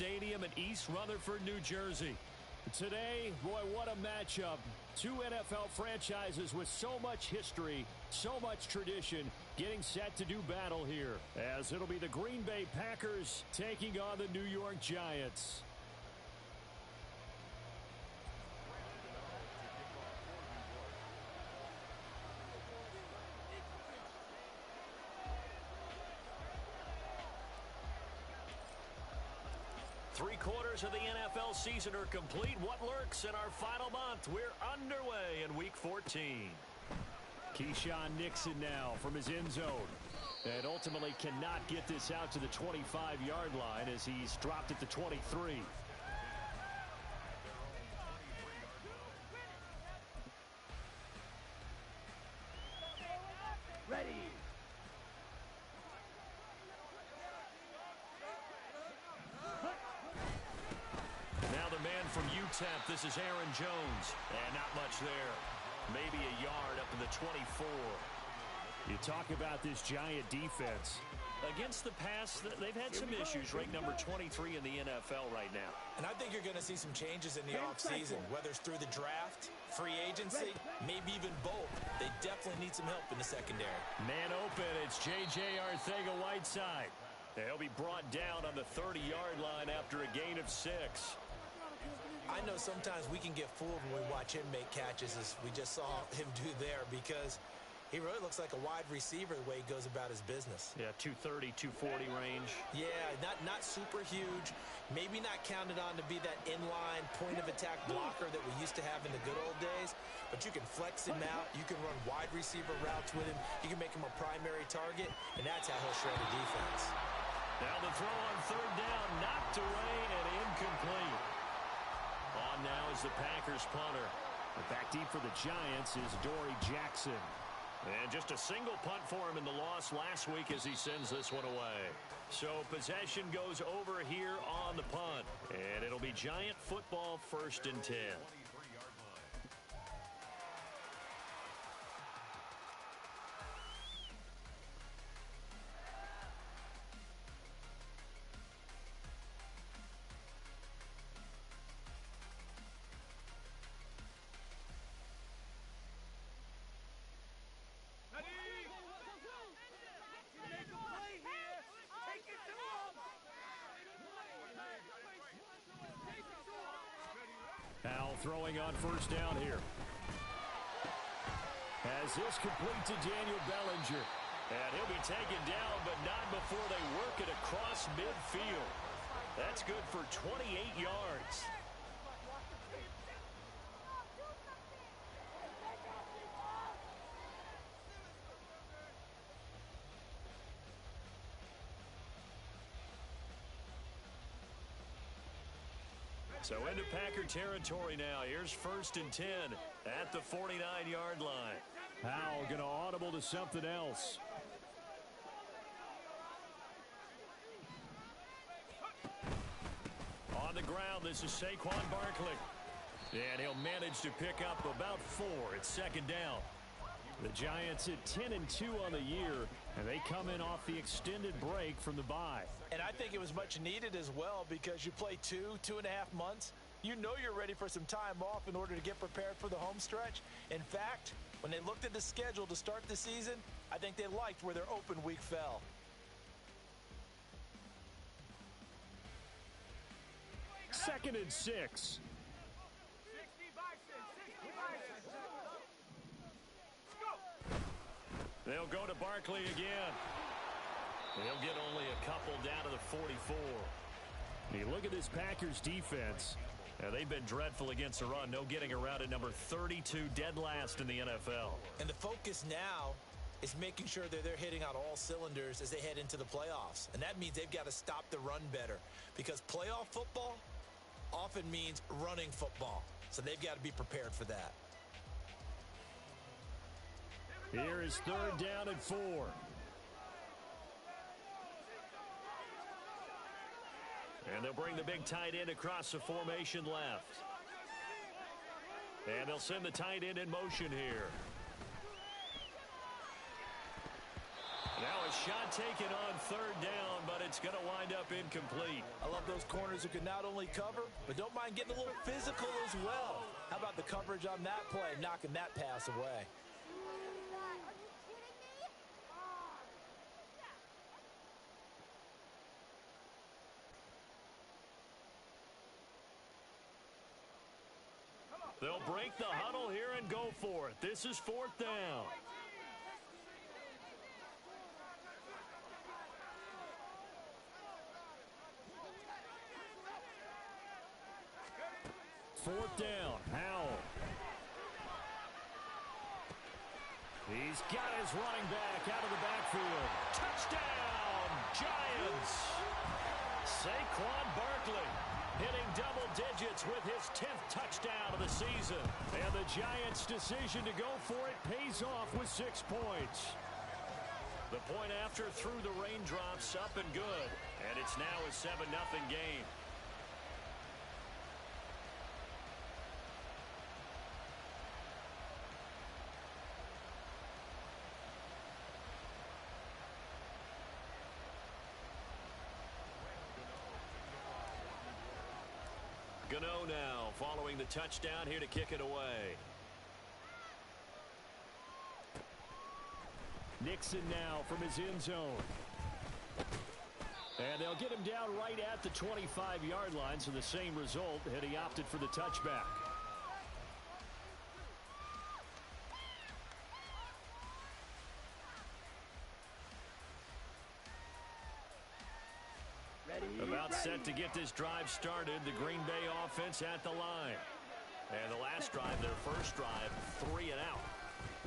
Stadium in East Rutherford, New Jersey. Today, boy, what a matchup. Two NFL franchises with so much history, so much tradition, getting set to do battle here, as it'll be the Green Bay Packers taking on the New York Giants. Three-quarters of the NFL season are complete. What lurks in our final month? We're underway in Week 14. Keyshawn Nixon now from his end zone. And ultimately cannot get this out to the 25-yard line as he's dropped at the 23. Ready. Now the man from UTEP, this is Aaron Jones. And not much there. Maybe a yard up in the 24. You talk about this Giant defense. Against the pass, they've had some issues. Ranked number 23 in the NFL right now. And I think you're going to see some changes in the offseason, whether it's through the draft, free agency, maybe even both. They definitely need some help in the secondary. Man open, it's J.J. Arcega-Whiteside. He'll be brought down on the 30-yard line after a gain of 6. I know sometimes we can get fooled when we watch him make catches, as we just saw him do there, because he really looks like a wide receiver the way he goes about his business. Yeah, 230, 240 range. Yeah, not super huge. Maybe not counted on to be that inline point-of-attack blocker that we used to have in the good old days, but you can flex him out. You can run wide receiver routes with him. You can make him a primary target, and that's how he'll shred a defense. Now the throw on third down, knocked away and incomplete. On now is the Packers punter. And back deep for the Giants is Dory Jackson. And just a single punt for him in the loss last week as he sends this one away. So possession goes over here on the punt. And it'll be Giant football, 1st and 10. Powell throwing on 1st down here. As this complete to Daniel Bellinger. And he'll be taken down, but not before they work it across midfield. That's good for 28 yards. So into Packer territory now. Here's 1st and 10 at the 49-yard line. Powell going to audible to something else. On the ground, this is Saquon Barkley. And he'll manage to pick up about 4. It's 2nd down. The Giants at 10-2 on the year, and they come in off the extended break from the bye. And I think it was much needed as well, because you play 2.5 months. You know you're ready for some time off in order to get prepared for the home stretch. In fact, when they looked at the schedule to start the season, I think they liked where their open week fell. Second and 6. They'll go to Barkley again. They'll get only a couple down to the 44. You look at this Packers defense. They've been dreadful against the run. No getting around at number 32, dead last in the NFL. And the focus now is making sure that they're hitting on all cylinders as they head into the playoffs. And that means they've got to stop the run better, because playoff football often means running football. So they've got to be prepared for that. Here is 3rd down and 4. And they'll bring the big tight end across the formation left. And they'll send the tight end in motion here. And Now a shot taken on third down, but it's going to wind up incomplete. I love those corners who can not only cover, but don't mind getting a little physical as well. How about the coverage on that play, knocking that pass away? They'll break the huddle here and go for it. This is fourth down. Fourth down, Howell. He's got his running back out of the backfield. Touchdown, Giants! Saquon Barkley hitting double digits with his 10th touchdown of the season. And the Giants' decision to go for it pays off with 6 points. The point after through the raindrops, up and good. And it's now a 7-0 game. Gano now following the touchdown here to kick it away. Nixon now from his end zone. And they'll get him down right at the 25-yard line, so the same result had he opted for the touchback. About set to get this drive started. The Green Bay offense at the line. And the last drive, their first drive, 3 and out.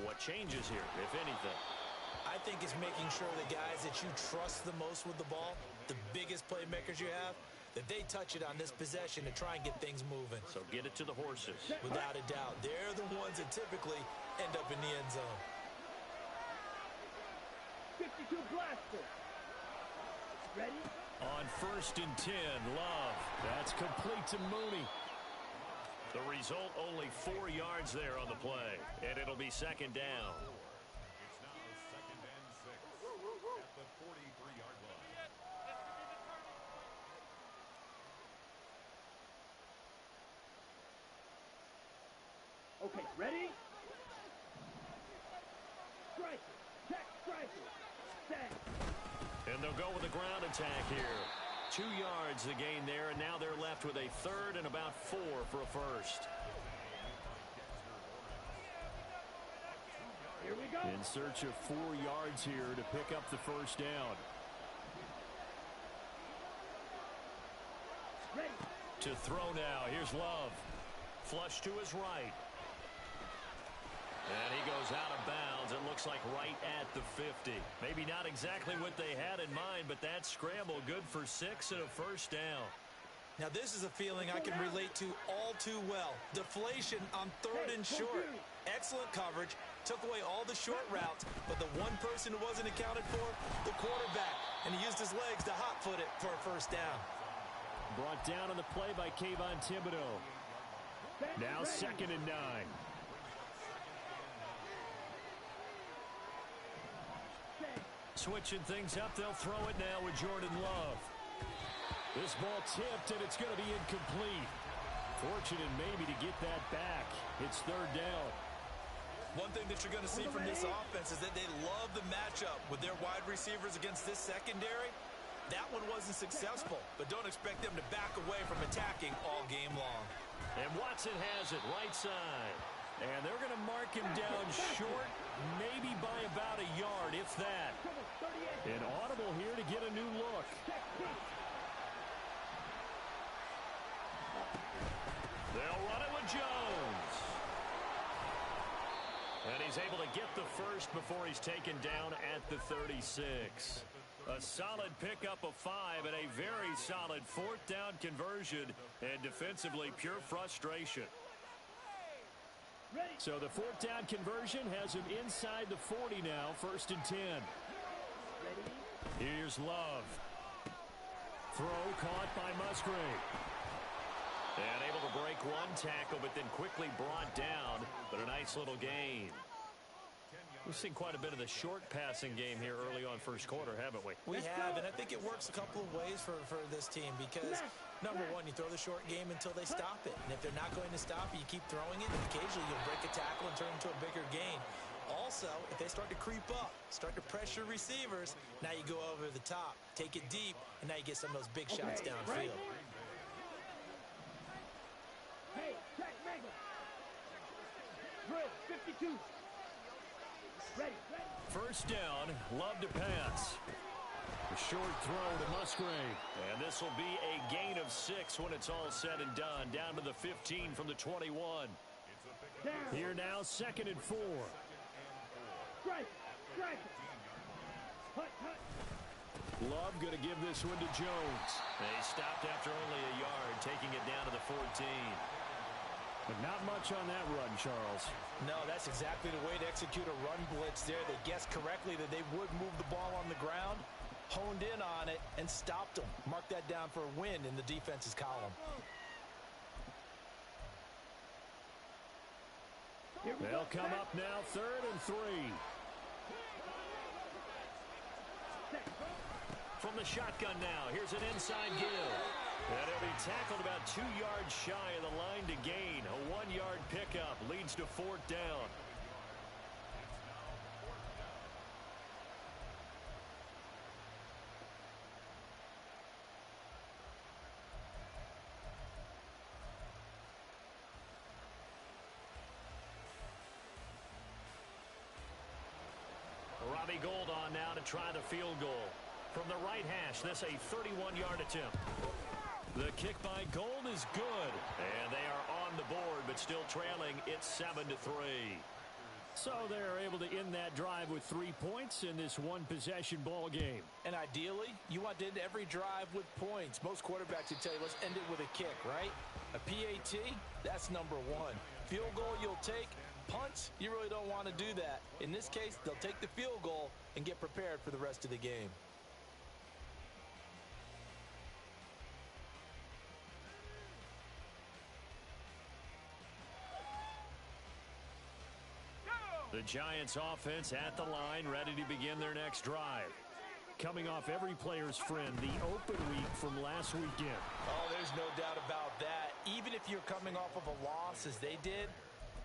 What changes here, if anything? I think it's making sure the guys that you trust the most with the ball, the biggest playmakers you have, that they touch it on this possession to try and get things moving. So get it to the horses. Without a doubt. They're the ones that typically end up in the end zone. 52 blaster. Ready? On 1st and 10, Love. That's complete to Mooney. The result, only 4 yards there on the play. And it'll be second down. It's now 2nd and 6 at the 43-yard line. Okay, ready? Striker. Check striker. Set. And they'll go with a ground attack here. 2 yards the gain there, and now they're left with a third and about 4 for a first. Here we go. In search of 4 yards here to pick up the first down. Ready. To throw now. Here's Love. Flush to his right. And he goes out of bounds. It looks like right at the 50. Maybe not exactly what they had in mind, but that scramble good for 6 and a first down. Now, this is a feeling I can relate to all too well. Deflation on 3rd and short. Excellent coverage. Took away all the short routes, but the one person who wasn't accounted for, the quarterback. And he used his legs to hot-foot it for a first down. Brought down on the play by Kayvon Thibodeau. Now 2nd and 9. Switching things up, they'll throw it now with Jordan Love. This ball tipped, and it's going to be incomplete. Fortunate maybe to get that back. It's 3rd down. One thing that you're going to see from this offense is that they love the matchup with their wide receivers against this secondary. That one wasn't successful, but don't expect them to back away from attacking all game long. And Watson has it right side. And they're going to mark him down short, maybe by about a yard, if that. An audible here to get a new look. They'll run it with Jones. And he's able to get the first before he's taken down at the 36. A solid pickup of 5 and a very solid 4th down conversion. And defensively, pure frustration. So the 4th down conversion has him inside the 40 now, 1st and 10. Here's Love. Throw caught by Musgrave. And able to break one tackle, but then quickly brought down. But a nice little gain. We've seen quite a bit of the short passing game here early on first quarter, haven't we? We have, and I think it works a couple of ways for this team because, number one, you throw the short game until they stop it. And if they're not going to stop it, you keep throwing it, and occasionally you'll break a tackle and turn it into a bigger gain. Also, if they start to creep up, start to pressure receivers, now you go over the top, take it deep, and now you get some of those big shots downfield. Hey, check Mega. Drill, 52. Ready. First down, Love to pass. A short throw to Musgrave. And this will be a gain of 6 when it's all said and done. Down to the 15 from the 21. Down. Here now, 2nd and 4. Strike. Hut. Love going to give this one to Jones. They stopped after only a yard, taking it down to the 14. But not much on that run, Charles. No, that's exactly the way to execute a run blitz there. They guessed correctly that they would move the ball on the ground, honed in on it, and stopped them. Mark that down for a win in the defense's column. They'll come up now, 3rd and 3. From the shotgun now, here's an inside give. And he'll be tackled about 2 yards shy of the line to gain. A 1-yard pickup leads to 4th down. Robbie Gould on now to try the field goal. From the right hash, this a 31-yard attempt. The kick by Gould is good. And they are on the board, but still trailing. It's 7-3. So they're able to end that drive with 3 points in this one-possession ball game. And ideally, you want to end every drive with points. Most quarterbacks would tell you, let's end it with a kick, right? A PAT, that's number 1. Field goal you'll take. Punts, you really don't want to do that. In this case, they'll take the field goal and get prepared for the rest of the game. The Giants offense at the line, ready to begin their next drive. Coming off every player's friend, the open week from last weekend. Oh, there's no doubt about that. Even if you're coming off of a loss as they did,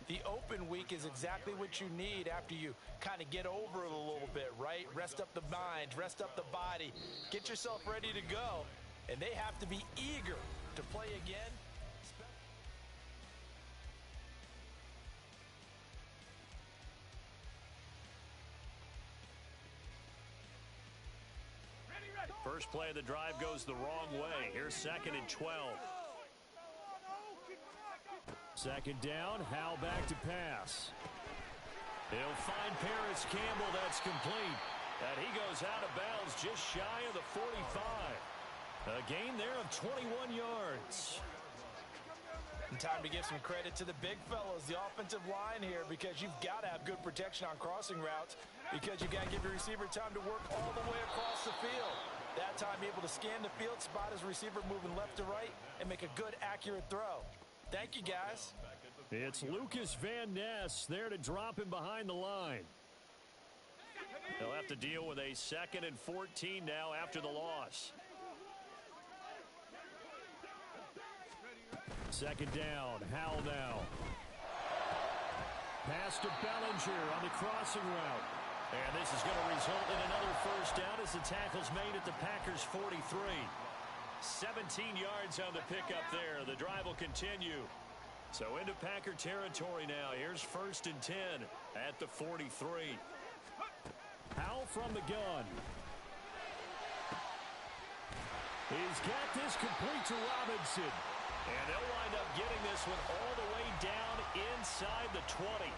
the open week is exactly what you need after you kind of get over it a little bit, right? Rest up the mind, rest up the body, get yourself ready to go. And they have to be eager to play again. First play of the drive goes the wrong way. Here's 2nd and 12. 2nd down, Howell back to pass. He'll find Paris Campbell. That's complete. And he goes out of bounds just shy of the 45. A gain there of 21 yards. And time to give some credit to the big fellas, the offensive line here, because you've got to have good protection on crossing routes because you've got to give your receiver time to work all the way across the field. That time, able to scan the field, spot his receiver moving left to right, and make a good, accurate throw. Thank you, guys. It's Lucas Van Ness there to drop him behind the line. They'll have to deal with a 2nd and 14 now after the loss. 2nd down, Howell now. Pass to Bellinger on the crossing route. And this is going to result in another first down as the tackle's made at the Packers' 43. 17 yards on the pickup there. The drive will continue. So into Packer territory now. Here's 1st and 10 at the 43. Howell from the gun. He's got this complete to Robinson. And they'll wind up getting this one all the way down inside the 20.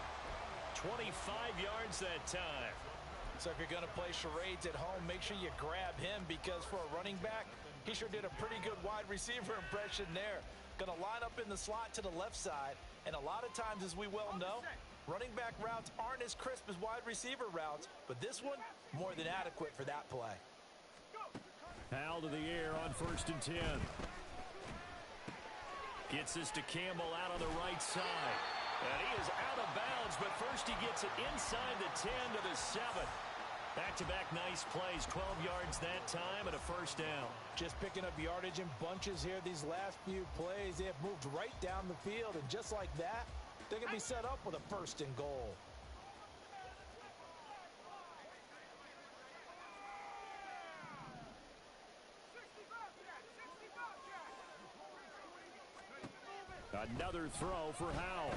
25 yards that time. So if you're going to play charades at home, make sure you grab him because for a running back, he sure did a pretty good wide receiver impression there. Going to line up in the slot to the left side. And a lot of times, as we well know, running back routes aren't as crisp as wide receiver routes. But this one, more than adequate for that play. Howell to the air on 1st and 10. Gets this to Campbell out on the right side. And he is out of bounds, but first he gets it inside the 10 to the 7. Back-to-back nice plays, 12 yards that time and a first down. Just picking up yardage in bunches here these last few plays. They have moved right down the field, and just like that, they're going to be set up with a first and goal. Another throw for Howell.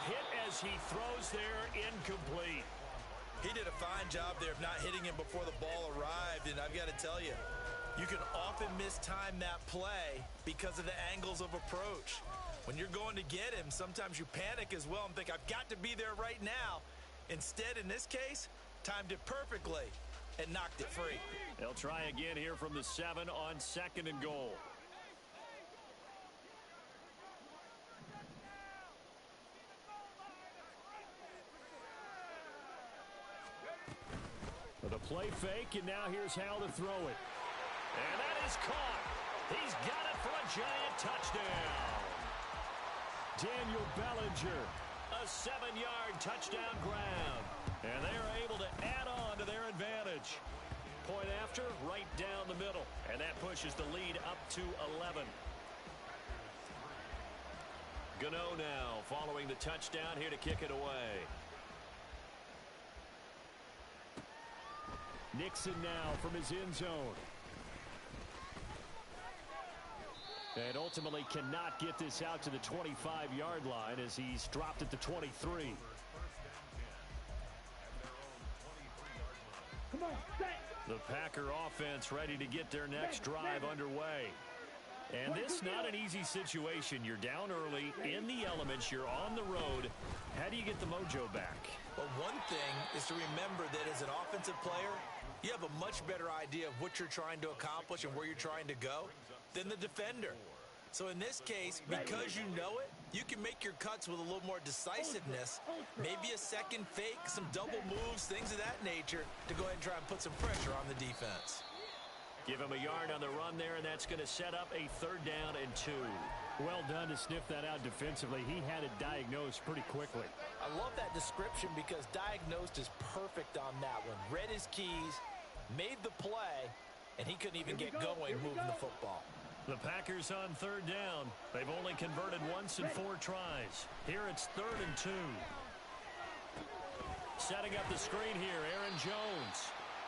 Hit as he throws there, incomplete. He did a fine job there of not hitting him before the ball arrived, and I've got to tell you, you can often mistime that play because of the angles of approach. When you're going to get him, sometimes you panic as well and think, I've got to be there right now. Instead, in this case, timed it perfectly and knocked it free. They'll try again here from the 7 on second and goal. The play fake, and now here's how to throw it. And that is caught. He's got it for a giant touchdown. Daniel Bellinger, a 7-yard touchdown grab. And they are able to add on to their advantage. Point after, right down the middle. And that pushes the lead up to 11. Gano now following the touchdown here to kick it away. Nixon now from his end zone. And ultimately cannot get this out to the 25-yard line as he's dropped at the 23. Come on, set. The Packer offense ready to get their next drive underway. And this not an easy situation. You're down early, in the elements, you're on the road. How do you get the mojo back? Well, one thing is to remember that as an offensive player, you have a much better idea of what you're trying to accomplish and where you're trying to go than the defender. So in this case, because you know it, you can make your cuts with a little more decisiveness, maybe a second fake, some double moves, things of that nature, to go ahead and try and put some pressure on the defense. Give him a yard on the run there, and that's going to set up a 3rd down and 2. Well done to sniff that out defensively. He had it diagnosed pretty quickly. I love that description because diagnosed is perfect on that one. Read his keys, made the play, and he couldn't even get going moving the football. The Packers on 3rd down. They've only converted once in 4 tries. Here it's 3rd and 2. Setting up the screen here, Aaron Jones.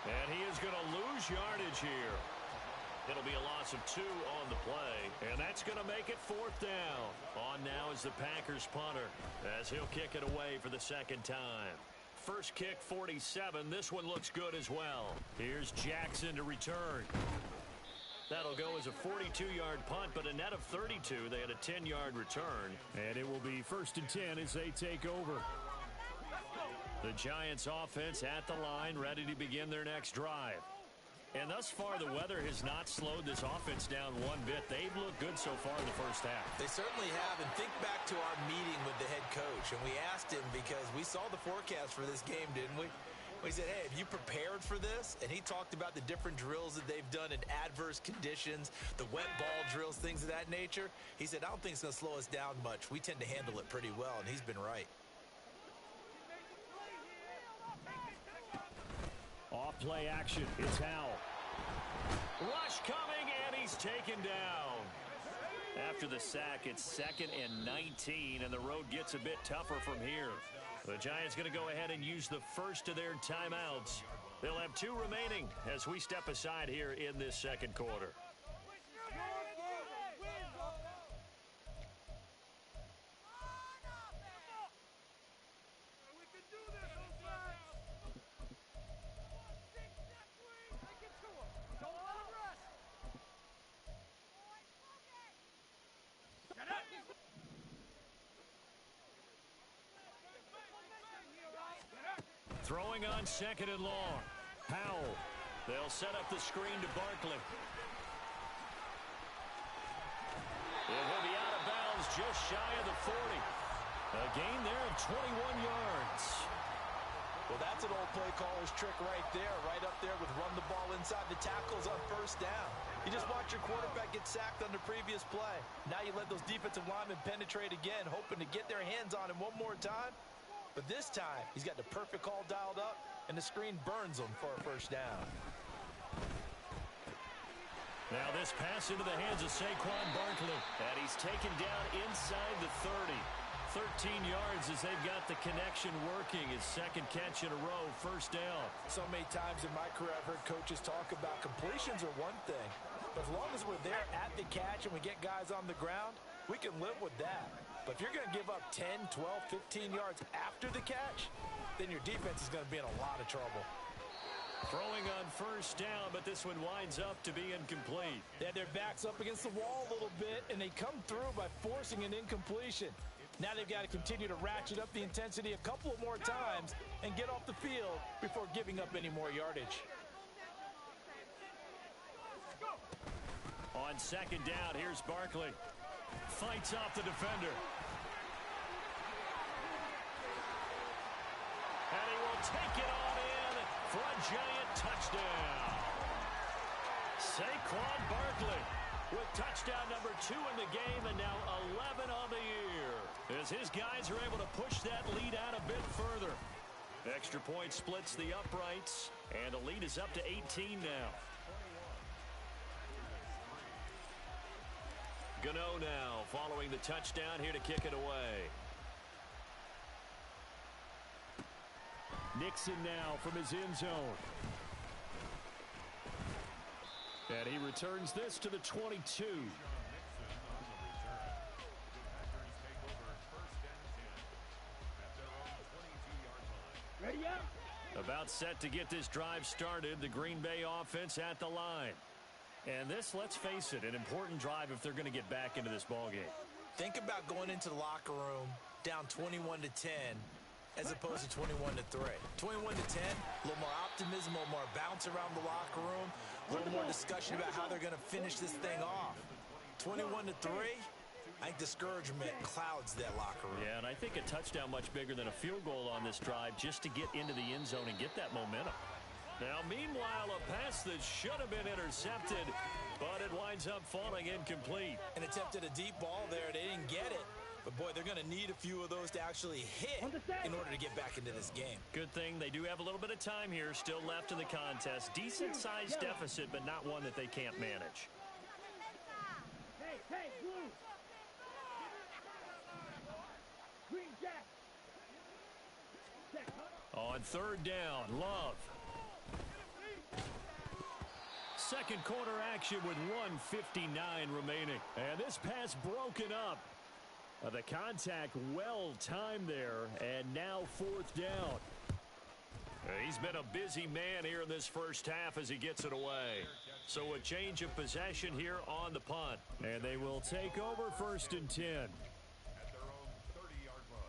And he is going to lose yardage here. It'll be a loss of 2 on the play, and that's going to make it 4th down. On now is the Packers punter as he'll kick it away for the 2nd time. First kick, 47. This one looks good as well. Here's Jackson to return. That'll go as a 42-yard punt, but a net of 32. They had a 10-yard return, and it will be 1st and 10 as they take over. The Giants offense at the line, ready to begin their next drive. And thus far, the weather has not slowed this offense down one bit. They've looked good so far in the first half. They certainly have. And think back to our meeting with the head coach. And we asked him because we saw the forecast for this game, didn't we? We said, hey, have you prepared for this? And he talked about the different drills that they've done in adverse conditions, the wet ball drills, things of that nature. He said, I don't think it's going to slow us down much. We tend to handle it pretty well, and he's been right. Off play action. It's Howell. Rush coming, and he's taken down. After the sack, it's 2nd and 19, and the road gets a bit tougher from here. The Giants going to go ahead and use the first of their timeouts. They'll have 2 remaining as we step aside here in this 2nd quarter. Throwing on 2nd and long. Howell. They'll set up the screen to Barkley. And he'll be out of bounds just shy of the 40. A gain there of 21 yards. Well, that's an old play caller's trick right there, right up there with run the ball inside the tackles on first down. You just watch your quarterback get sacked on the previous play. Now you let those defensive linemen penetrate again, hoping to get their hands on him one more time. But this time, he's got the perfect call dialed up, and the screen burns him for a first down. Now this pass into the hands of Saquon Barkley. And he's taken down inside the 30. 13 yards as they've got the connection working. His second catch in a row, first down. So many times in my career I've heard coaches talk about completions are one thing. But as long as we're there at the catch and we get guys on the ground, we can live with that. But if you're going to give up 10, 12, 15 yards after the catch, then your defense is going to be in a lot of trouble. Throwing on first down, but this one winds up to be incomplete. They had their backs up against the wall a little bit, and they come through by forcing an incompletion. Now they've got to continue to ratchet up the intensity a couple of more times and get off the field before giving up any more yardage. On second down, here's Barkley. Fights off the defender. And he will take it on in for a giant touchdown. Saquon Barkley with touchdown number 2 in the game and now 11 on the year. As his guys are able to push that lead out a bit further. Extra point splits the uprights, and the lead is up to 18 now. Gano now following the touchdown here to kick it away. Nixon now from his end zone. And he returns this to the 22. Ready up. About set to get this drive started. The Green Bay offense at the line. And this, let's face it, an important drive if they're going to get back into this ballgame. Think about going into the locker room down 21-10 as opposed to 21-3. 21-10, a little more optimism, a little more bounce around the locker room, a little more discussion about how they're going to finish this thing off. 21-3, I think discouragement clouds that locker room. Yeah, and I think a touchdown much bigger than a field goal on this drive just to get into the end zone and get that momentum. Now, meanwhile, a pass that should have been intercepted, but it winds up falling incomplete. And attempted a deep ball there. They didn't get it. But, boy, they're going to need a few of those to actually hit in order to get back into this game. Good thing they do have a little bit of time here still left in the contest. Decent-sized deficit, but not one that they can't manage. Hey, blue. Green jack. On third down, Love. Second quarter action with 1:59 remaining. And this pass broken up. The contact well timed there, and now fourth down. He's been a busy man here in this first half as he gets it away. So a change of possession here on the punt. And they will take over first and 10. At their own 30-yard line.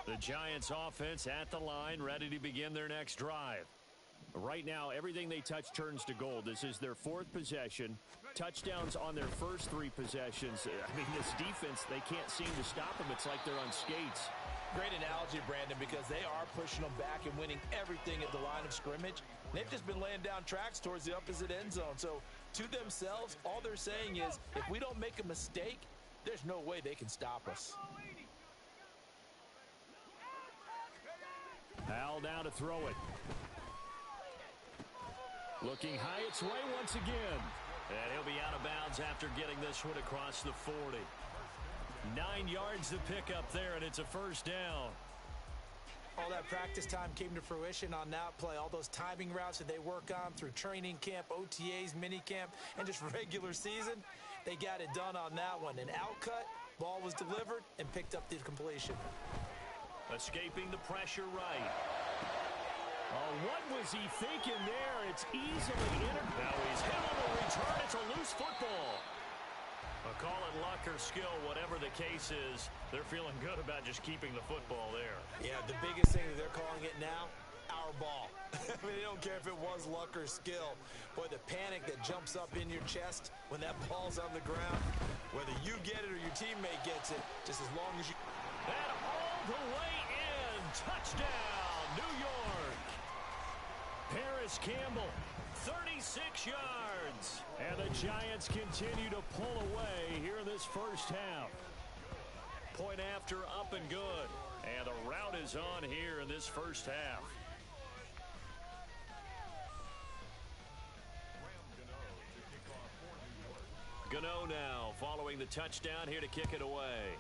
The Giants offense at the line, ready to begin their next drive. Right now, everything they touch turns to gold. This is their fourth possession. Touchdowns on their first 3 possessions. I mean, this defense, they can't seem to stop them. It's like they're on skates. Great analogy, Brandon, because they are pushing them back and winning everything at the line of scrimmage. They've just been laying down tracks towards the opposite end zone. So, to themselves, all they're saying is, if we don't make a mistake, there's no way they can stop us. Hal now to throw it. Looking high its way once again. And he'll be out of bounds after getting this one across the 40. 9 yards to pick up there, and it's a first down. All that practice time came to fruition on that play. All those timing routes that they work on through training camp, OTAs, minicamp, and just regular season, they got it done on that one. An outcut, ball was delivered, and picked up the completion. Escaping the pressure right. Oh, what was he thinking there? It's easily entered. Now he's hit on the return. It's a loose football. Call it luck or skill, whatever the case is. They're feeling good about just keeping the football there. Yeah, the biggest thing that they're calling it now, our power ball. I mean, I don't care if it was luck or skill. Boy, the panic that jumps up in your chest when that ball's on the ground, whether you get it or your teammate gets it, just as long as you... And all the way in. Touchdown, New York. Paris Campbell, 36 yards. And the Giants continue to pull away here in this first half. Point after, up and good. And the rout is on here in this first half. Gano now following the touchdown here to kick it away.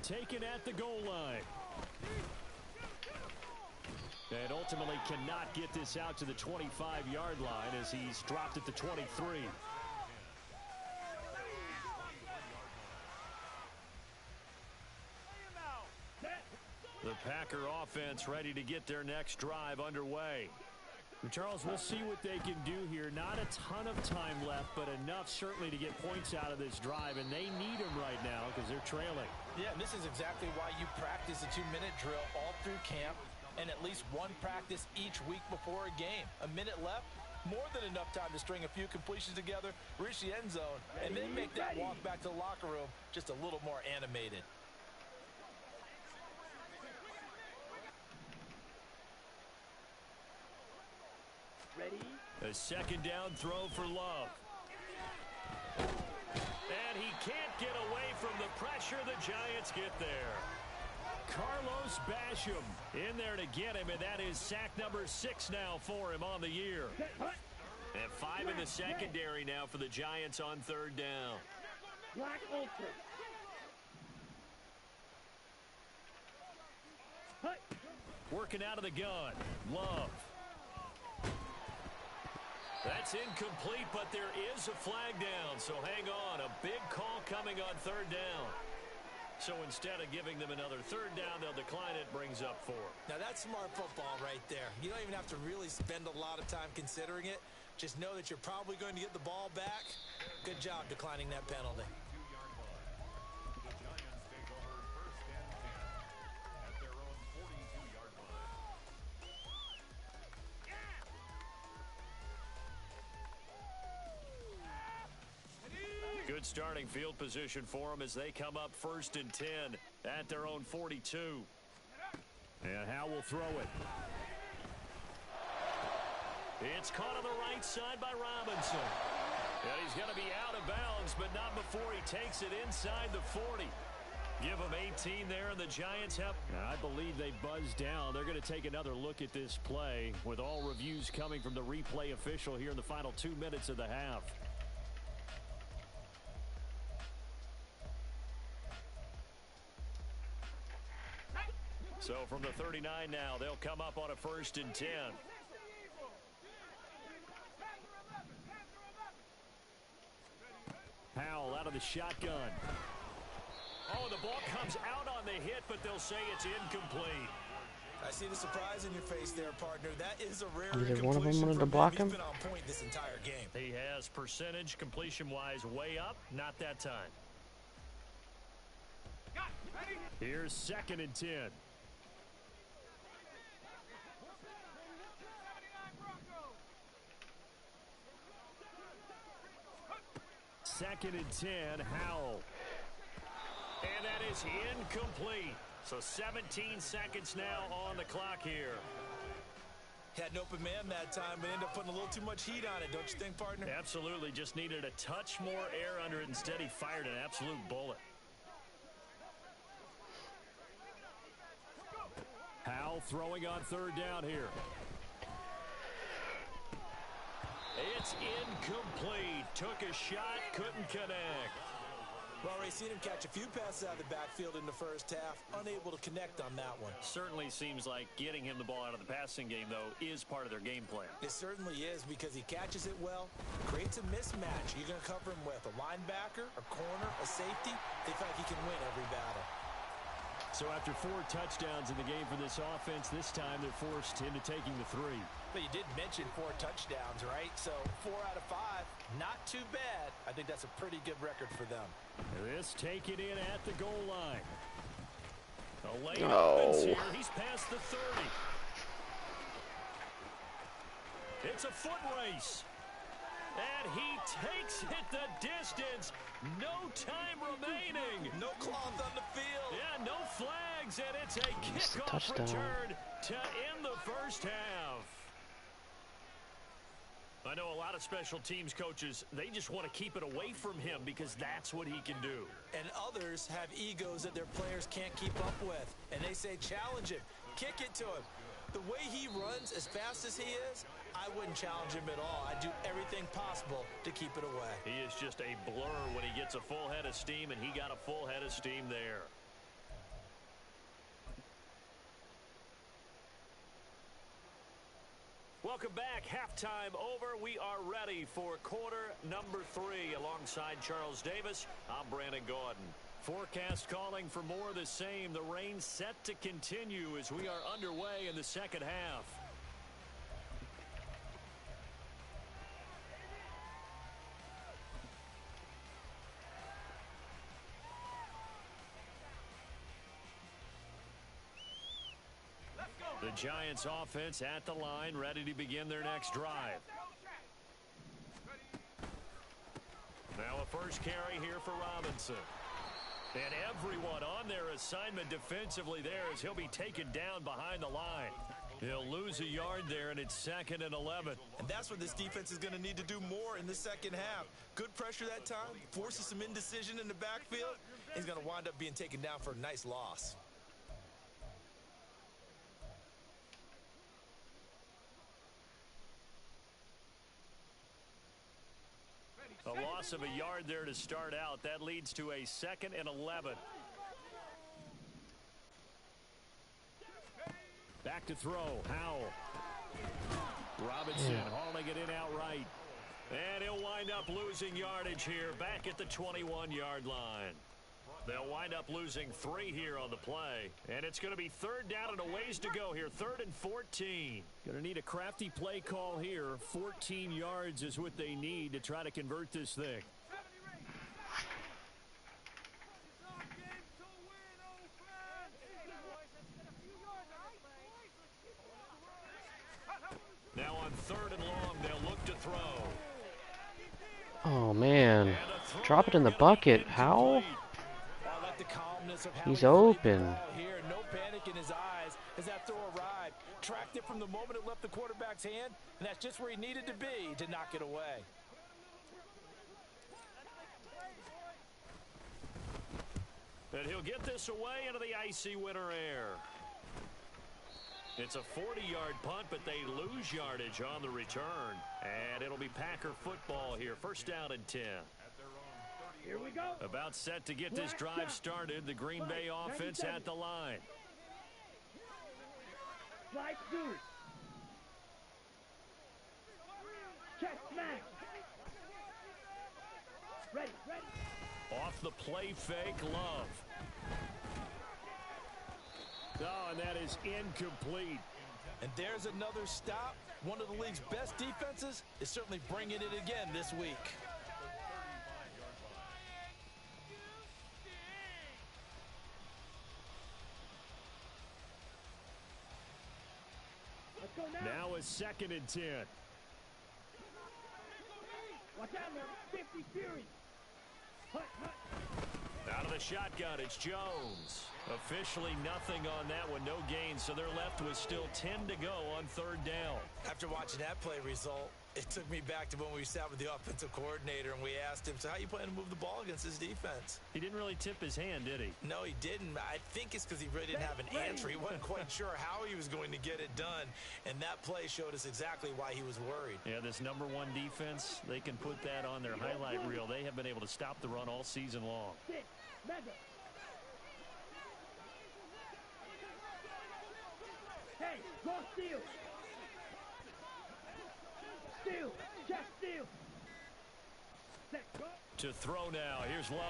Taken at the goal line. And ultimately cannot get this out to the 25-yard line as he's dropped at the 23. The Packer offense ready to get their next drive underway. And Charles, we'll see what they can do here. Not a ton of time left, but enough certainly to get points out of this drive, and they need them right now because they're trailing. Yeah, and this is exactly why you practice a 2-minute drill all through camp and at least one practice each week before a game. A minute left, more than enough time to string a few completions together, reach the end zone, and then make that walk back to the locker room just a little more animated. Ready? A second down throw for Love. And he can't get away from the pressure. The Giants get there. Carlos Basham in there to get him, and that is sack number 6 now for him on the year. And 5 in the secondary now for the Giants on third down. Black Ultra. Working out of the gun. Love. That's incomplete, but there is a flag down, so hang on. A big call coming on third down. So instead of giving them another third down, they'll decline it, brings up 4. Now, that's smart football right there. You don't even have to really spend a lot of time considering it. Just know that you're probably going to get the ball back. Good job declining that penalty. The Giants take over first and 10 at their own 42-yard line. Good starting field position for them as they come up first and 10 at their own 42. And Howe will throw it. It's caught on the right side by Robinson. And he's going to be out of bounds, but not before he takes it inside the 40. Give them 18 there, and the Giants have... I believe they buzzed down. They're going to take another look at this play with all reviews coming from the replay official here in the final 2 minutes of the half. So from the 39 now, they'll come up on a first and 10. Howell out of the shotgun. Oh, the ball comes out on the hit, but they'll say it's incomplete. I see the surprise in your face there, partner. That is a rare Either one of them incompletion wanted for to block He's him. been on point this entire game. He has percentage completion-wise way up. Not that time. Here's second and 10. Second and 10, Howell. And that is incomplete. So 17 seconds now on the clock here. Had an open man that time, but ended up putting a little too much heat on it, don't you think, partner? Absolutely. Just needed a touch more air under it. Instead, he fired an absolute bullet. Howell throwing on third down here. It's incomplete. Took a shot, couldn't connect. Well, already seen him catch a few passes out of the backfield in the first half. Unable to connect on that one. Certainly seems like getting him the ball out of the passing game, though, is part of their game plan. It certainly is because he catches it well, creates a mismatch. You're going to cover him with a linebacker, a corner, a safety. They feel like he can win every battle. So after 4 touchdowns in the game for this offense, this time they're forced into taking the 3. But you did mention 4 touchdowns, right? So 4 out of 5, not too bad. I think that's a pretty good record for them. This taken in at the goal line. A late offense here. He's past the 30. It's a foot race. And he takes it the distance. No time remaining. No cloth on the field. Yeah, no flags, and it's a kickoff return to end the first half. I know a lot of special teams coaches, they just want to keep it away from him because that's what he can do. And others have egos that their players can't keep up with. And they say, challenge him, kick it to him. The way he runs as fast as he is, I wouldn't challenge him at all. I'd do everything possible to keep it away. He is just a blur when he gets a full head of steam, and he got a full head of steam there. Welcome back. Halftime over. We are ready for quarter number 3. Alongside Charles Davis, I'm Brandon Gordon. Forecast calling for more of the same. The rain set to continue as we are underway in the second half. The Giants offense at the line, ready to begin their next drive. Now a first carry here for Robinson. And everyone on their assignment defensively there as he'll be taken down behind the line. He'll lose a yard there, and it's 2nd and 11. And that's what this defense is going to need to do more in the second half. Good pressure that time, forces some indecision in the backfield. He's going to wind up being taken down for a nice loss. A loss of a yard there to start out. That leads to a 2nd and 11. Back to throw. Howell. Robinson hauling it in outright. And he'll wind up losing yardage here back at the 21-yard line. They'll wind up losing 3 here on the play. And it's going to be 3rd down and a ways to go here. 3rd and 14. Going to need a crafty play call here. 14 yards is what they need to try to convert this thing. Now on 3rd and long, they'll look to throw. Oh, man. Drop it in the bucket. How? He's open. Here, no panic in his eyes as that throw arrived. Tracked it from the moment it left the quarterback's hand, and that's just where he needed to be to knock it away. And he'll get this away into the icy winter air. It's a 40-yard punt, but they lose yardage on the return. And it'll be Packer football here. 1st down and 10. Here we go. About set to get this drive started. The Green Bay offense at the line. Slide through. Check smack. Ready. Off the play fake, Love. Oh, and that is incomplete. And there's another stop. One of the league's best defenses is certainly bringing it again this week. Now a 2nd and 10. Watch out, man. 50 Fury. Out of the shotgun, it's Jones. Officially nothing on that one, no gain, so they're left with still 10 to go on 3rd down. After watching that play result, it took me back to when we sat with the offensive coordinator and we asked him, so how you plan to move the ball against this defense? He didn't really tip his hand, did he? No, he didn't. I think it's because he really didn't have an answer. He wasn't quite sure how he was going to get it done, and that play showed us exactly why he was worried. Yeah, this number 1 defense, they can put that on their highlight reel. They have been able to stop the run all season long. Hey, go steal. Steal. Just steal. To throw now. Here's Love.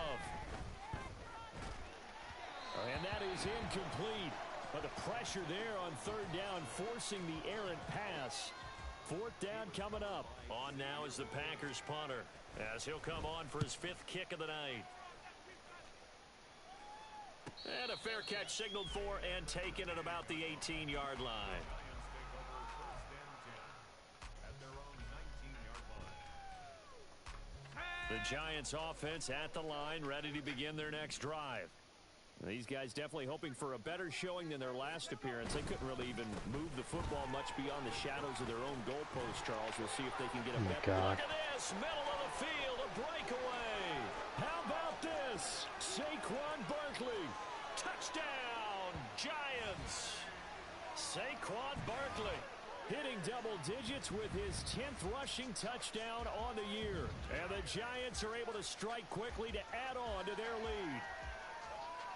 And that is incomplete. But the pressure there on 3rd down, forcing the errant pass. 4th down coming up. On now is the Packers punter, as he'll come on for his 5th kick of the night. And a fair catch signaled for and taken at about the 18-yard line. The Giants offense at the line, ready to begin their next drive. These guys definitely hoping for a better showing than their last appearance. They couldn't really even move the football much beyond the shadows of their own goalpost, Charles. We'll see if they can get a better look at this. Middle of the field, a breakaway. How about this? Saquon Barkley. Touchdown, Giants. Saquon Barkley hitting double digits with his 10th rushing touchdown on the year. And the Giants are able to strike quickly to add on to their lead.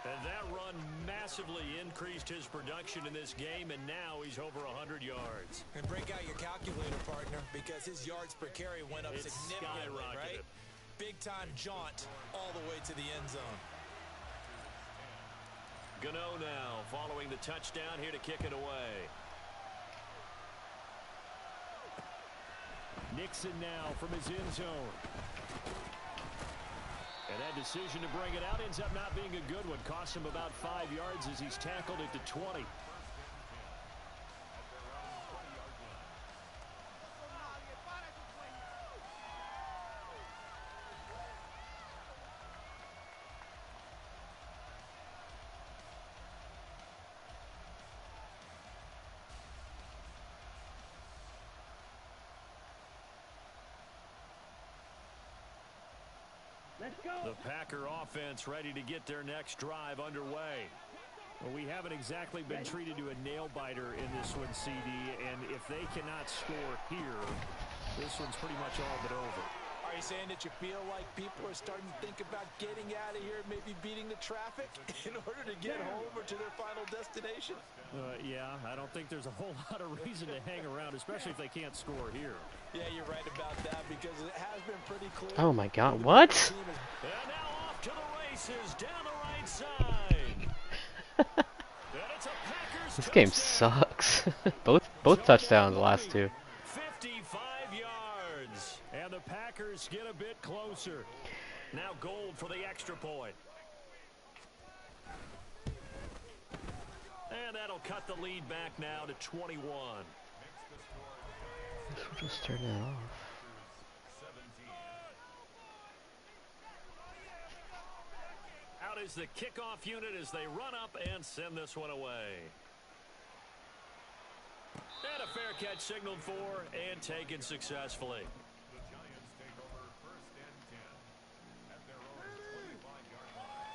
And that run massively increased his production in this game, and now he's over 100 yards. And break out your calculator, partner, because his yards per carry went up significantly, right? Big-time jaunt all the way to the end zone. Gano now following the touchdown here to kick it away. Nixon now from his end zone. And that decision to bring it out ends up not being a good one. Cost him about 5 yards as he's tackled at the 20. Let's go. The Packer offense ready to get their next drive underway. Well, we haven't exactly been treated to a nail-biter in this one, CD, and if they cannot score here, this one's pretty much all but over. Are you saying that you feel like people are starting to think about getting out of here, maybe beating the traffic in order to get home or to their final destination? Yeah, I don't think there's a whole lot of reason to hang around, especially if they can't score here. Yeah, you're right about that because it has been pretty clear. Oh my God, what? And now off to the races down the right side. This game sucks. both touchdowns, the last two. 55 yards. And the Packers get a bit closer. Now Gold for the extra point. And that'll cut the lead back now to 21. We'll just turn that off. Out is the kickoff unit as they run up and send this one away. And a fair catch signaled for and taken successfully. The Giants take over 1st and 10 at their own 25-yard line.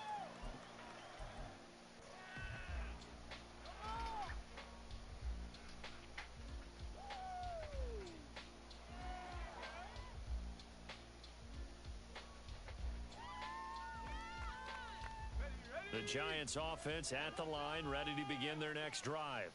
The Giants offense at the line, ready to begin their next drive.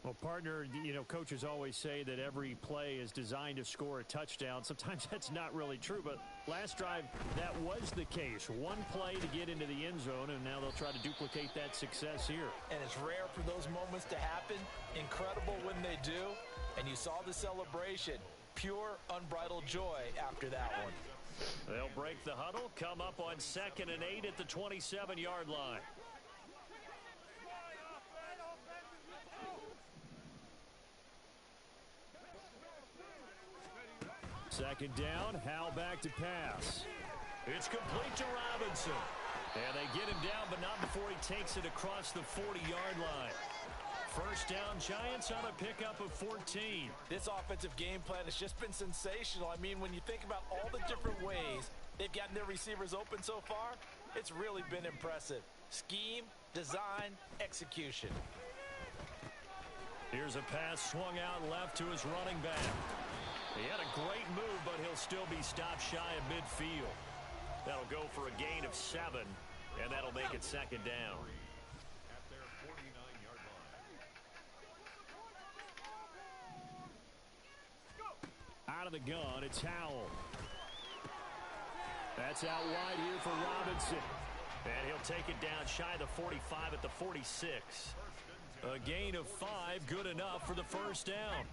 Well, partner, you know, coaches always say that every play is designed to score a touchdown. Sometimes that's not really true, but last drive, that was the case. One play to get into the end zone, and now they'll try to duplicate that success here. And it's rare for those moments to happen. Incredible when they do. And you saw the celebration. Pure, unbridled joy after that one. They'll break the huddle, come up on 2nd and 8 at the 27-yard line. Second down, Howell back to pass. It's complete to Robinson. And they get him down, but not before he takes it across the 40-yard line. First down, Giants on a pickup of 14. This offensive game plan has just been sensational. I mean, when you think about all the different ways they've gotten their receivers open so far, it's really been impressive. Scheme, design, execution. Here's a pass swung out left to his running back. He had a great move, but he'll still be stopped shy of midfield. That'll go for a gain of 7, and that'll make it second down. At their 49-yard line. Out of the gun, it's Howell. That's out wide here for Robinson. And he'll take it down shy of the 45 at the 46. A gain of 5, good enough for the first down.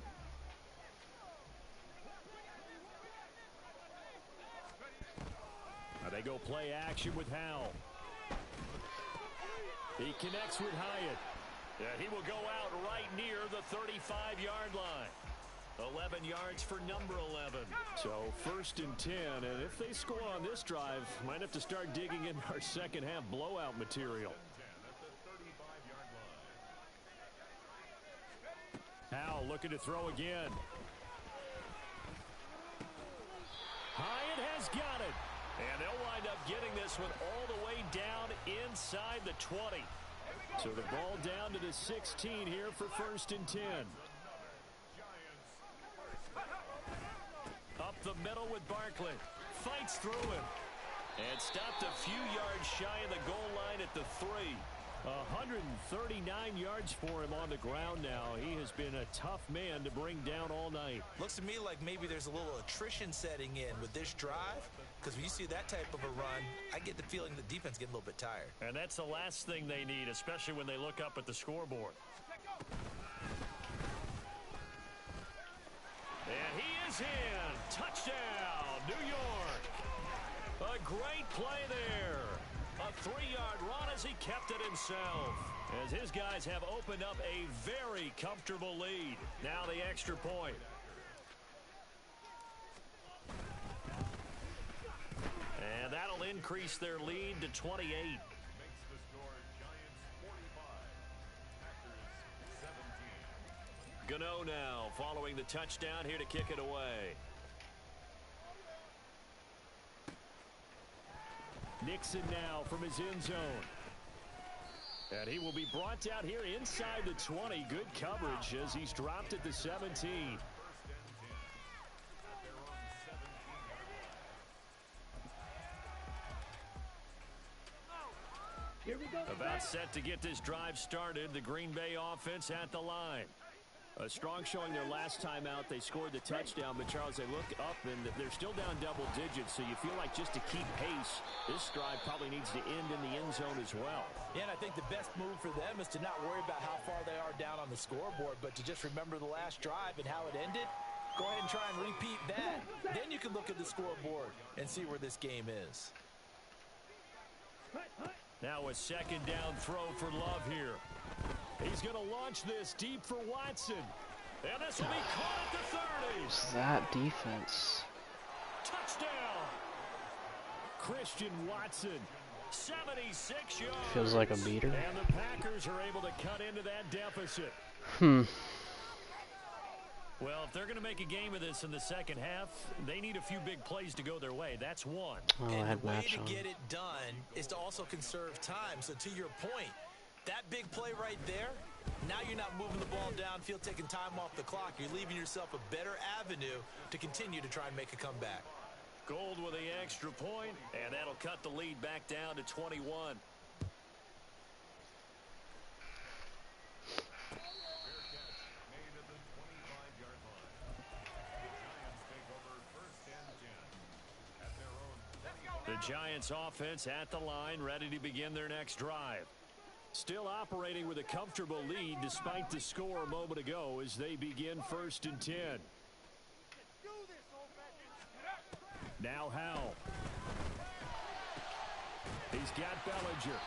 Now they go play action with Howell. He connects with Hyatt. He will go out right near the 35-yard line. 11 yards for number 11. So 1st and 10, and if they score on this drive, might have to start digging in our second half blowout material. Howell looking to throw again. Hyatt has got it. And they'll wind up getting this one all the way down inside the 20. So the ball down to the 16 here for 1st and 10. Up the middle with Barkley. Fights through him. And stopped a few yards shy of the goal line at the 3. 139 yards for him on the ground now. He has been a tough man to bring down all night. Looks to me like maybe there's a little attrition setting in with this drive, because when you see that type of a run, I get the feeling the defense getting a little bit tired. And that's the last thing they need, especially when they look up at the scoreboard. And he is in. Touchdown, New York. A great play there. A 3-yard run as he kept it himself. As his guys have opened up a very comfortable lead. Now the extra point. And that'll increase their lead to 28. Gano now following the touchdown here to kick it away. Nixon now from his end zone. And he will be brought down here inside the 20. Good coverage as he's dropped at the 17. Here we go. About set to get this drive started. The Green Bay offense at the line. A strong showing their last time out. They scored the touchdown, but Charles, they look up and they're still down double digits, so you feel like just to keep pace, this drive probably needs to end in the end zone as well. Yeah, and I think the best move for them is to not worry about how far they are down on the scoreboard, but to just remember the last drive and how it ended. Go ahead and try and repeat that. Then you can look at the scoreboard and see where this game is. Now a second down throw for Love here. He's going to launch this deep for Watson. And this will be caught at the 30. What's that defense? Touchdown. Christian Watson. 76 yards. Feels like a beater. And the Packers are able to cut into that deficit. Well, if they're going to make a game of this in the second half, they need a few big plays to go their way. That's one. Oh, I And had the way match to on. get it done is to also conserve time. So to your point, that big play right there, now you're not moving the ball downfield, taking time off the clock. You're leaving yourself a better avenue to continue to try and make a comeback. Gold with the extra point, and that'll cut the lead back down to 21. The Giants offense at the line, ready to begin their next drive. Still operating with a comfortable lead despite the score a moment ago as they begin 1st and 10. Now Howell. He's got Bellinger.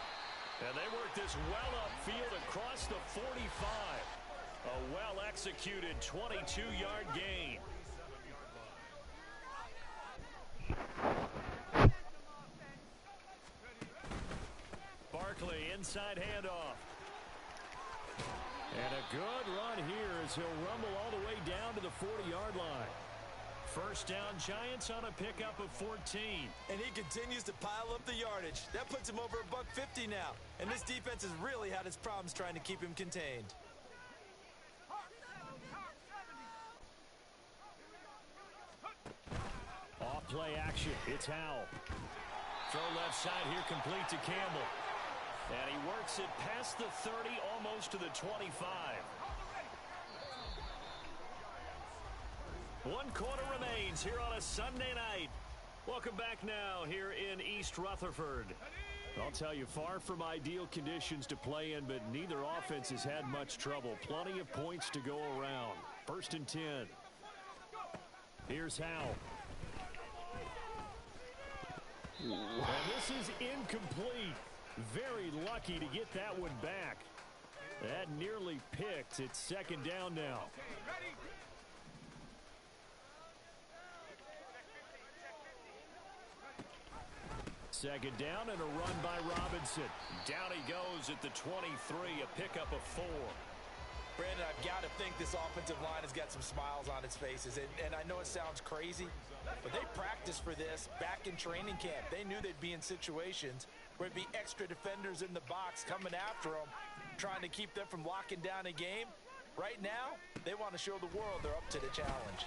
And they work this well upfield across the 45. A well-executed 22-yard gain. Barkley, inside handoff. And a good run here as he'll rumble all the way down to the 40-yard line. First down, Giants on a pickup of 14. And he continues to pile up the yardage. That puts him over $150 now. And this defense has really had its problems trying to keep him contained. Off play action. It's Howell. Throw left side here complete to Campbell. And he works it past the 30, almost to the 25. 1 quarter remains here on a Sunday night. Welcome back now here in East Rutherford. I'll tell you, far from ideal conditions to play in, but neither offense has had much trouble. Plenty of points to go around. 1st and 10. Here's Howell. And this is incomplete. Very lucky to get that one back. That nearly picked. It's second down now. Second down and a run by Robinson. Down he goes at the 23, a pickup of 4. Brandon, I've got to think this offensive line has got some smiles on its faces. And I know it sounds crazy, but they practiced for this back in training camp. They knew they'd be in situations where it'd be extra defenders in the box coming after them, trying to keep them from locking down a game. Right now, they want to show the world they're up to the challenge.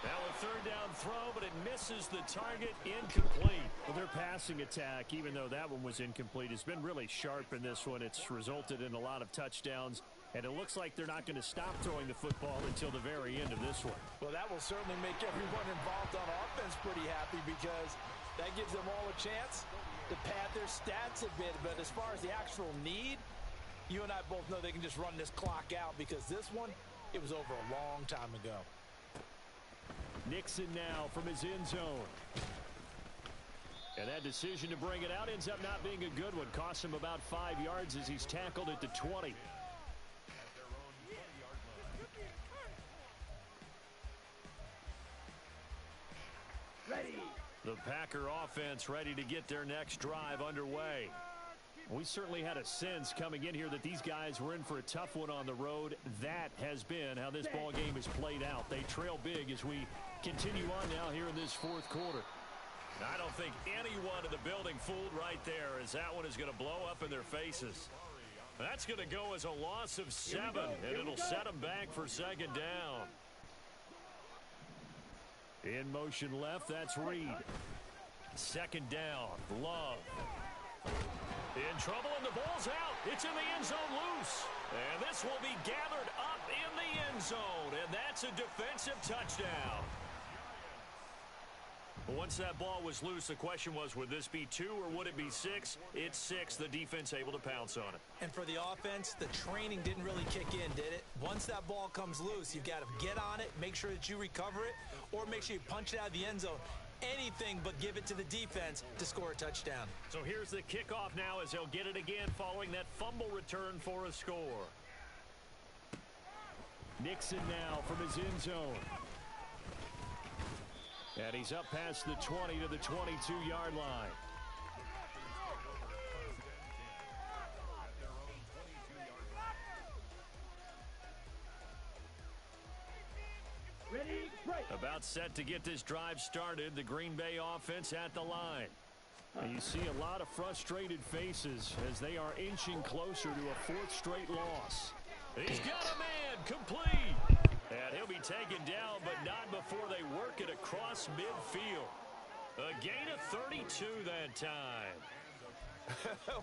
Now a third down throw, but it misses the target, incomplete. Well, their passing attack, even though that one was incomplete, has been really sharp in this one. It's resulted in a lot of touchdowns, and it looks like they're not going to stop throwing the football until the very end of this one. Well, that will certainly make everyone involved on offense pretty happy because that gives them all a chance to pad their stats a bit. But as far as the actual need, you and I both know they can just run this clock out because this one, it was over a long time ago. Nixon now from his end zone. And that decision to bring it out ends up not being a good one. Costs him about 5 yards as he's tackled at the 20. Ready. The Packer offense ready to get their next drive underway. We certainly had a sense coming in here that these guys were in for a tough one on the road. That has been how this ball game is played out. They trail big as we continue on now here in this fourth quarter. I don't think anyone in the building fooled right there, as that one is going to blow up in their faces. That's going to go as a loss of 7, and it'll set them back for second down. In motion left, that's Reed. Second down, Love. In trouble, and the ball's out. It's in the end zone loose. And this will be gathered up in the end zone, and that's a defensive touchdown. Once that ball was loose, the question was, would this be 2 or would it be 6? It's 6. The defense able to pounce on it. And for the offense, the training didn't really kick in, did it? Once that ball comes loose, you've got to get on it, make sure that you recover it, or make sure you punch it out of the end zone. Anything but give it to the defense to score a touchdown. So here's the kickoff now as they'll get it again following that fumble return for a score. Nixon now from his end zone. And he's up past the 20 to the 22-yard line. Ready, break. About set to get this drive started. The Green Bay offense at the line. And you see a lot of frustrated faces as they are inching closer to a 4th straight loss. He's got a man, complete. And he'll be taken down, but not before they work it across midfield. A gain of 32 that time.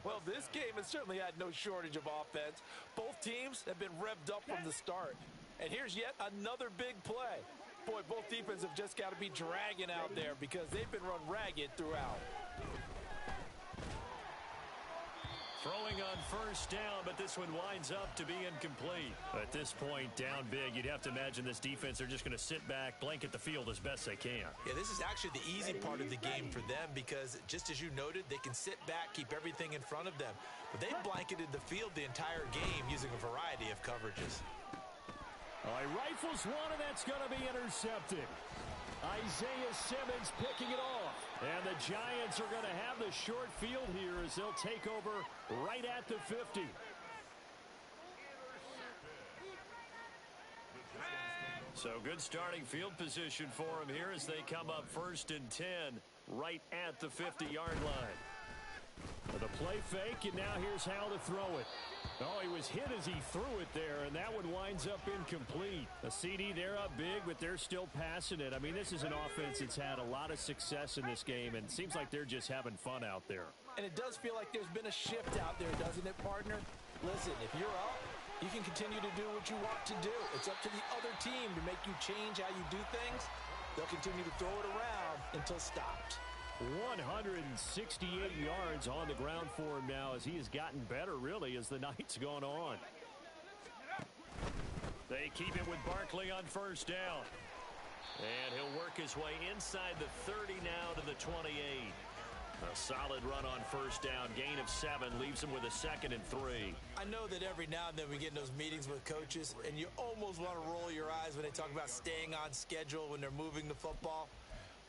Well, this game has certainly had no shortage of offense. Both teams have been revved up from the start. And here's yet another big play. Boy, both defenses have just got to be dragging out there because they've been run ragged throughout. Throwing on first down, but this one winds up to be incomplete. At this point, down big, you'd have to imagine this defense are just going to sit back, blanket the field as best they can. Yeah, this is actually the easy part of the game for them because, just as you noted, they can sit back, keep everything in front of them. But they blanketed the field the entire game using a variety of coverages. All right, rifles one, and that's going to be intercepted. Isaiah Simmons picking it off. And the Giants are going to have the short field here as they'll take over right at the 50. So good starting field position for them here as they come up 1st and 10 right at the 50-yard line. The play fake, and now here's how to throw it. Oh, he was hit as he threw it there, and that one winds up incomplete. A CD, they're up big, but they're still passing it. I mean, this is an offense that's had a lot of success in this game, and it seems like they're just having fun out there. And it does feel like there's been a shift out there, doesn't it, partner? Listen, if you're up, you can continue to do what you want to do. It's up to the other team to make you change how you do things. They'll continue to throw it around until stopped. 168 yards on the ground for him now as he has gotten better, really, as the night's gone on. They keep it with Barkley on first down. And he'll work his way inside the 30 now to the 28. A solid run on first down. Gain of 7 leaves him with a 2nd and 3. I know that every now and then we get in those meetings with coaches, and you almost want to roll your eyes when they talk about staying on schedule when they're moving the football.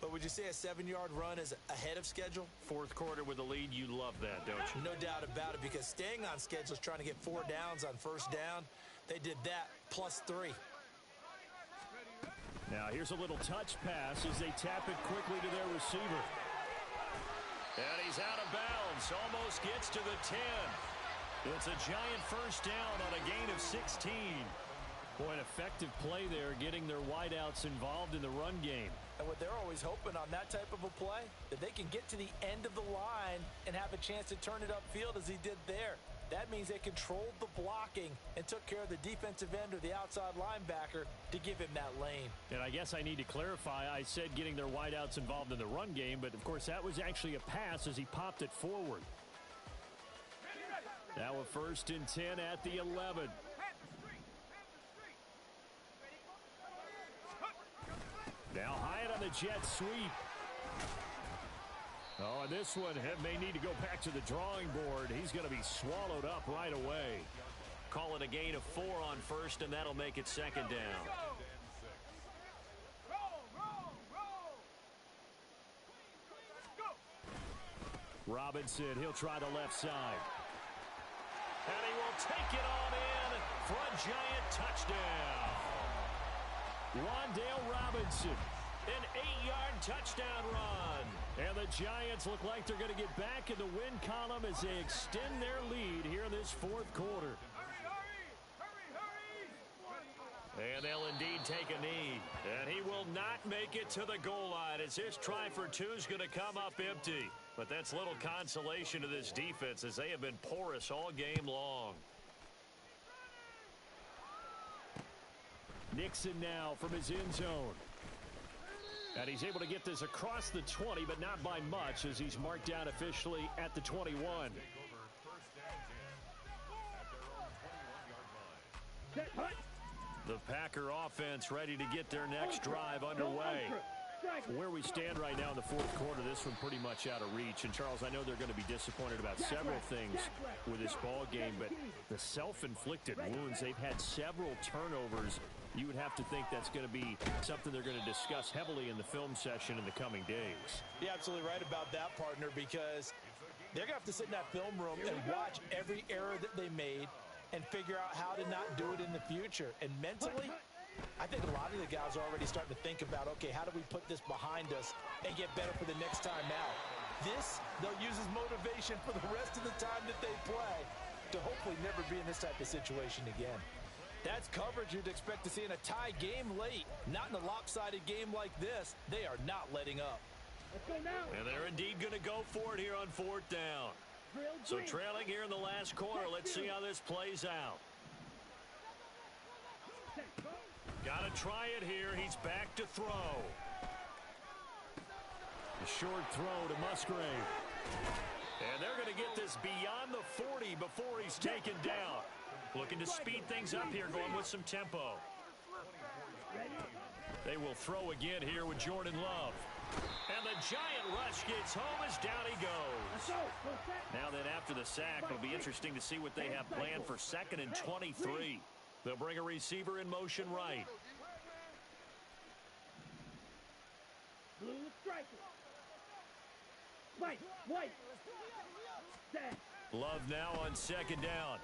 But would you say a 7-yard run is ahead of schedule? Fourth quarter with the lead, you love that, don't you? No doubt about it, because staying on schedule is trying to get 4 downs on first down. They did that plus 3. Now here's a little touch pass as they tap it quickly to their receiver. And he's out of bounds. Almost gets to the 10. It's a giant first down on a gain of 16. Boy, an effective play there, getting their wideouts involved in the run game. And what they're always hoping on that type of a play, that they can get to the end of the line and have a chance to turn it upfield as he did there. That means they controlled the blocking and took care of the defensive end or the outside linebacker to give him that lane. And I guess I need to clarify, I said getting their wideouts involved in the run game, but of course that was actually a pass as he popped it forward. Now a 1st and 10 at the 11. Now Hyatt on the jet sweep. Oh, and this one may need to go back to the drawing board. He's going to be swallowed up right away. Call it a gain of 4 on first, and that'll make it 2nd down. Robinson, he'll try the left side. And he will take it on in for a giant touchdown. Wan'Dale Robinson, an 8-yard touchdown run. And the Giants look like they're going to get back in the win column as they extend their lead here in this 4th quarter. And they'll indeed take a knee. And he will not make it to the goal line as his try for 2 is going to come up empty. But that's little consolation to this defense as they have been porous all game long. Nixon now from his end zone. And he's able to get this across the 20, but not by much as he's marked down officially at the 21. The Packer offense ready to get their next drive underway. Where we stand right now in the 4th quarter, this one pretty much out of reach. And, Charles, I know they're going to be disappointed about several things with this ball game, but the self-inflicted wounds, they've had several turnovers. You would have to think that's going to be something they're going to discuss heavily in the film session in the coming days. You're absolutely right about that, partner, because they're going to have to sit in that film room and watch every error that they made and figure out how to not do it in the future. And mentally, I think a lot of the guys are already starting to think about, okay, how do we put this behind us and get better for the next time out? This, they'll use as motivation for the rest of the time that they play to hopefully never be in this type of situation again. That's coverage you'd expect to see in a tie game late. Not in a lopsided game like this. They are not letting up. Let's go now. And they're indeed going to go for it here on 4th down. So trailing here in the last quarter. Let's see how this plays out. Got to try it here. He's back to throw. A short throw to Musgrave. And they're going to get this beyond the 40 before he's taken down. Looking to speed things up here, going with some tempo. They will throw again here with Jordan Love. And the giant rush gets home as down he goes. Now then, after the sack, it'll be interesting to see what they have planned for 2nd and 23. They'll bring a receiver in motion right. Blue striker. White. Set. Love now on 2nd down.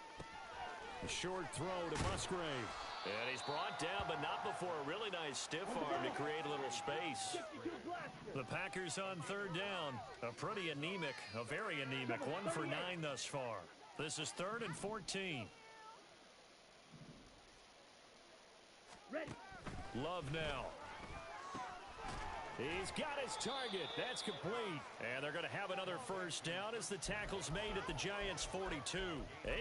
A short throw to Musgrave. And he's brought down, but not before a really nice stiff arm to create a little space. The Packers on 3rd down. A pretty anemic, a very anemic 1 for 9 thus far. This is 3rd and 14. Ready. Love now. He's got his target. That's complete. And they're going to have another first down as the tackle's made at the Giants' 42.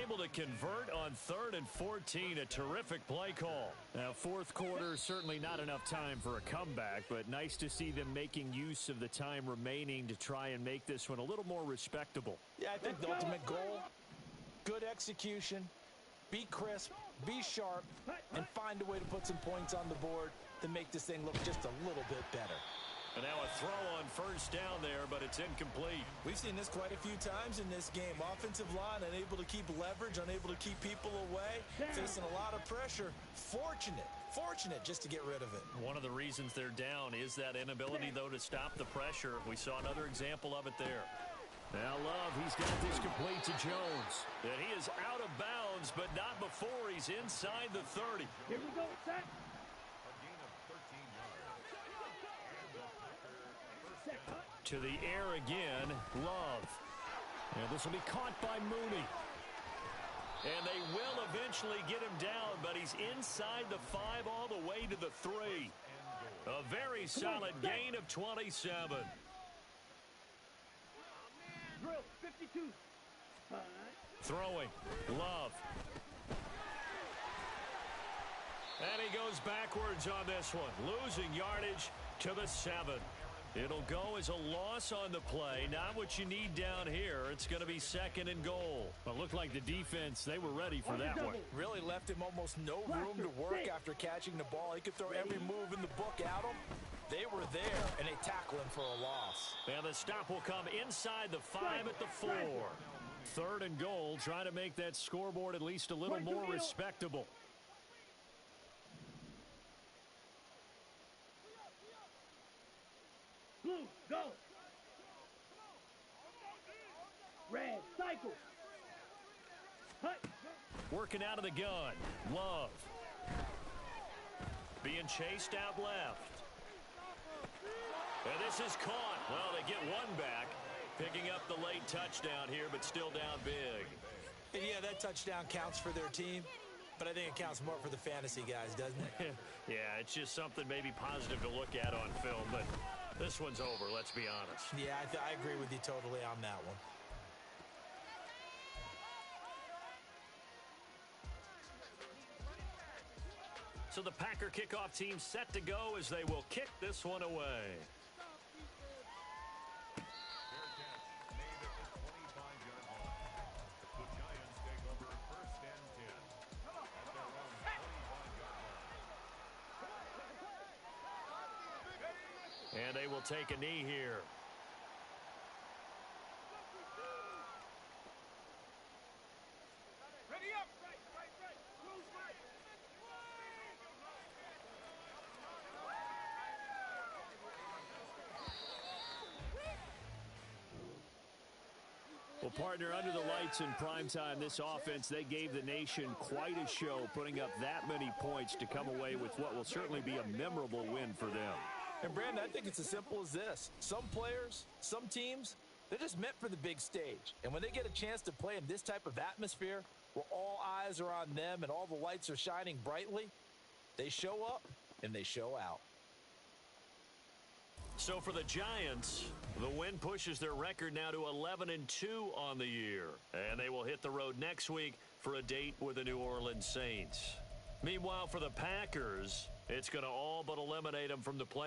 Able to convert on 3rd and 14. A terrific play call. Now, 4th quarter, certainly not enough time for a comeback, but nice to see them making use of the time remaining to try and make this one a little more respectable. Yeah, I think the ultimate goal, good execution, be crisp, be sharp, and find a way to put some points on the board to make this thing look just a little bit better. And now a throw on first down there, but it's incomplete. We've seen this quite a few times in this game. Offensive line unable to keep leverage, unable to keep people away, facing a lot of pressure. Fortunate just to get rid of it. One of the reasons they're down is that inability, though, to stop the pressure. We saw another example of it there. Now Love, he's got this complete to Jones. And he is out of bounds, but not before he's inside the 30. Here we go, set. To the air again, Love. And this will be caught by Mooney. And they will eventually get him down, but he's inside the 5 all the way to the 3. A very solid gain of 27. Drill, 52. Throwing, Love. And he goes backwards on this one, losing yardage to the 7. It'll go as a loss on the play. Not what you need down here. It's going to be 2nd and goal. Well, it looked like the defense, they were ready for that one. Really left him almost no room to work after catching the ball. He could throw every move in the book at him. They were there, and they tackle him for a loss. And the stop will come inside the 5 at the 4. 3rd and goal, trying to make that scoreboard at least a little more respectable. Blue, go. Red, cycle. Hut. Working out of the gun. Love. Being chased out left. And this is caught. Well, they get one back. Picking up the late touchdown here, but still down big. And yeah, that touchdown counts for their team, but I think it counts more for the fantasy guys, doesn't it? Yeah, it's just something maybe positive to look at on film, but this one's over, let's be honest. Yeah, I agree with you totally on that one. So the Packer kickoff team set to go as they will kick this one away. And they will take a knee here. Ready up. Right. Close right. Well, partner, under the lights in primetime, this offense, they gave the nation quite a show, putting up that many points to come away with what will certainly be a memorable win for them. And, Brandon, I think it's as simple as this. Some players, some teams, they're just meant for the big stage. And when they get a chance to play in this type of atmosphere where all eyes are on them and all the lights are shining brightly, they show up and they show out. So for the Giants, the win pushes their record now to 11-2 on the year. And they will hit the road next week for a date with the New Orleans Saints. Meanwhile, for the Packers, it's going to all but eliminate them from the playoffs.